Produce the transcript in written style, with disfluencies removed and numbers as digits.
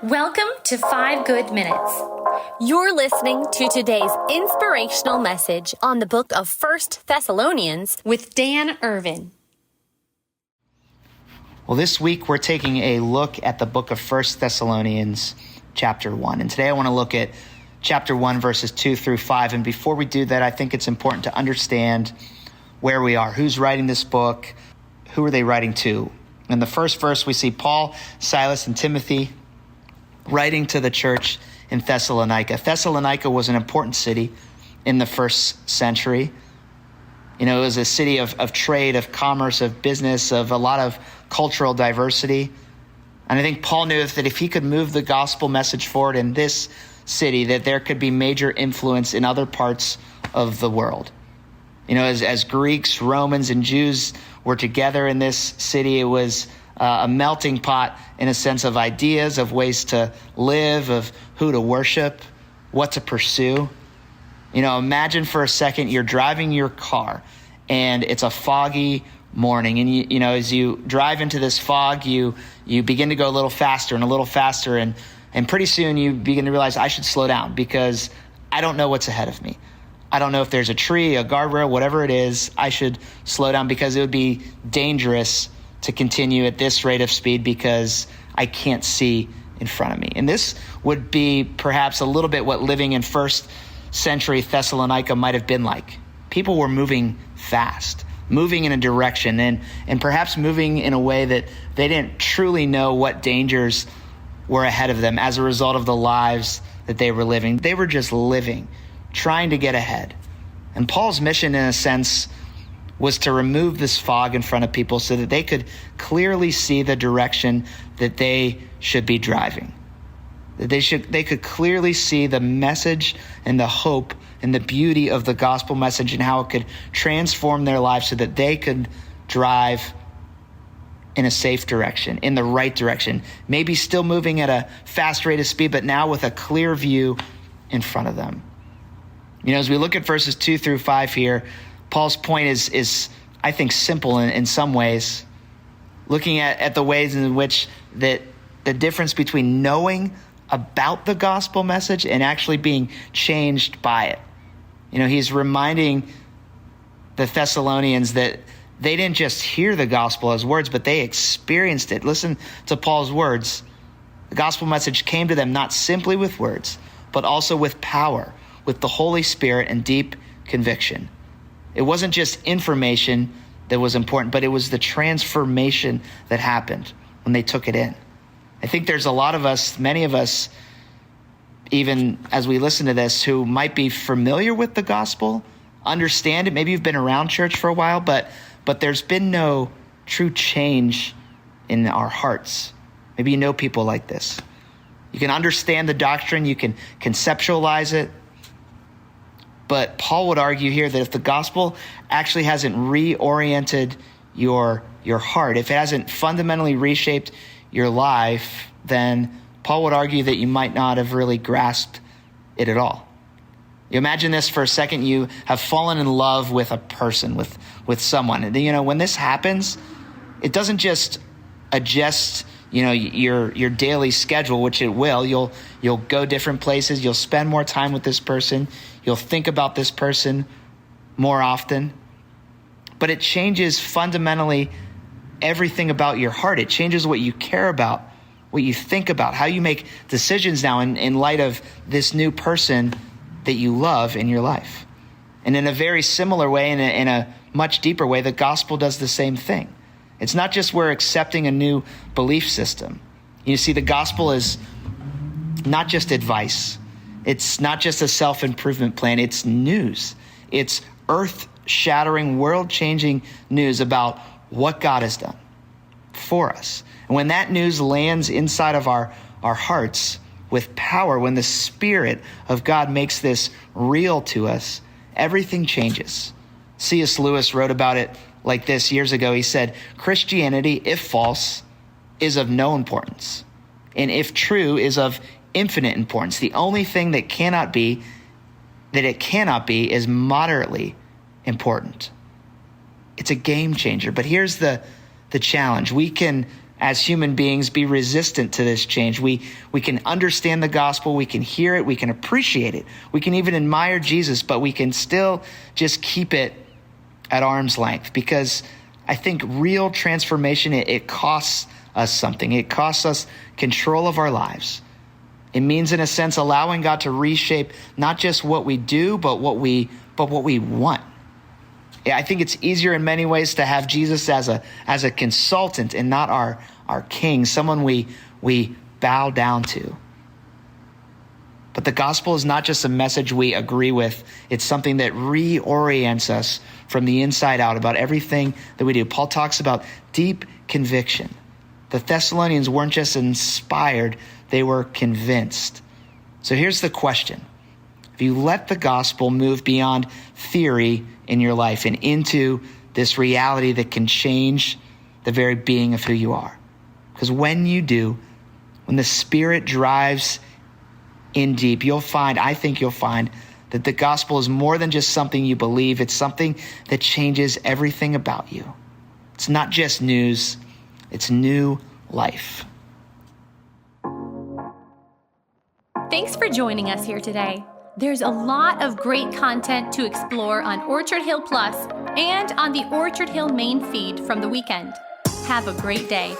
Welcome to 5 Good Minutes. You're listening to today's inspirational message on the book of 1 Thessalonians with Dan Irvin. Well, this week we're taking a look at the book of 1 Thessalonians chapter 1. And today I want to look at chapter 1, verses 2 through 5. And before we do that, I think it's important to understand where we are. Who's writing this book? Who are they writing to? In the first verse, we see Paul, Silas, and Timothy writing to the church in Thessalonica. Thessalonica was an important city in the first century. You know, it was a city of trade, of commerce, of business, of a lot of cultural diversity. And I think Paul knew that if he could move the gospel message forward in this city, that there could be major influence in other parts of the world. You know, as Greeks, Romans, and Jews were together in this city, it was a melting pot in a sense of ideas, of ways to live, of who to worship, what to pursue. You know, imagine for a second you're driving your car and it's a foggy morning. And, you know, as you drive into this fog, you begin to go a little faster and a little faster. And pretty soon you begin to realize I should slow down because I don't know what's ahead of me. I don't know if there's a tree, a guardrail, whatever it is. I should slow down because it would be dangerous to continue at this rate of speed because I can't see in front of me. And this would be perhaps a little bit what living in first century Thessalonica might have been like. People were moving fast, moving in a direction, and perhaps moving in a way that they didn't truly know what dangers were ahead of them as a result of the lives that they were living. They were just living, trying to get ahead. And Paul's mission, in a sense, was to remove this fog in front of people so that they could clearly see the direction that they should be driving. That they could clearly see the message and the hope and the beauty of the gospel message and how it could transform their lives so that they could drive in a safe direction, in the right direction. Maybe still moving at a fast rate of speed, but now with a clear view in front of them. You know, as we look at verses 2 through 5 here, Paul's point is I think, simple in some ways, looking at the ways in which that the difference between knowing about the gospel message and actually being changed by it. You know, he's reminding the Thessalonians that they didn't just hear the gospel as words, but they experienced it. Listen to Paul's words. The gospel message came to them not simply with words, but also with power, with the Holy Spirit and deep conviction. It wasn't just information that was important, but it was the transformation that happened when they took it in. I think there's a lot of us, many of us, even as we listen to this, who might be familiar with the gospel, understand it. Maybe you've been around church for a while, but there's been no true change in our hearts. Maybe you know people like this. You can understand the doctrine, you can conceptualize it, but Paul would argue here that if the gospel actually hasn't reoriented your heart, if it hasn't fundamentally reshaped your life, then Paul would argue that you might not have really grasped it at all. You imagine this for a second. You have fallen in love with a person, with someone. And, you know, when this happens, it doesn't just adjust, you know, your daily schedule, which it will. You'll go different places. You'll spend more time with this person. You'll think about this person more often. But it changes fundamentally everything about your heart. It changes what you care about, what you think about, how you make decisions now in light of this new person that you love in your life. And in a very similar way, in a much deeper way, the gospel does the same thing. It's not just we're accepting a new belief system. You see, the gospel is not just advice. It's not just a self-improvement plan. It's news. It's earth-shattering, world-changing news about what God has done for us. And when that news lands inside of our hearts with power, when the Spirit of God makes this real to us, everything changes. C.S. Lewis wrote about it like this years ago. He said, Christianity, if false, is of no importance, and if true, is of infinite importance. The only thing that it cannot be is moderately important. It's a game changer. But here's the challenge. We can as human beings, be resistant to this change. We can understand the gospel, we can hear it, we can appreciate it, we can even admire Jesus, but we can still just keep it at arm's length, because I think real transformation, it costs us something. It costs us control of our lives. It means, in a sense, allowing God to reshape not just what we do, but what we want. I think it's easier in many ways to have Jesus as a consultant and not our king, someone we bow down to. But the gospel is not just a message we agree with. It's something that reorients us from the inside out about everything that we do. Paul talks about deep conviction. The Thessalonians weren't just inspired, they were convinced. So here's the question. If you let the gospel move beyond theory in your life and into this reality that can change the very being of who you are. Because when you do, when the Spirit drives in deep, I think you'll find that the gospel is more than just something you believe. It's something that changes everything about you. It's not just news, it's new life. Thanks for joining us here today. There's a lot of great content to explore on Orchard Hill Plus and on the Orchard Hill main feed from the weekend. Have a great day.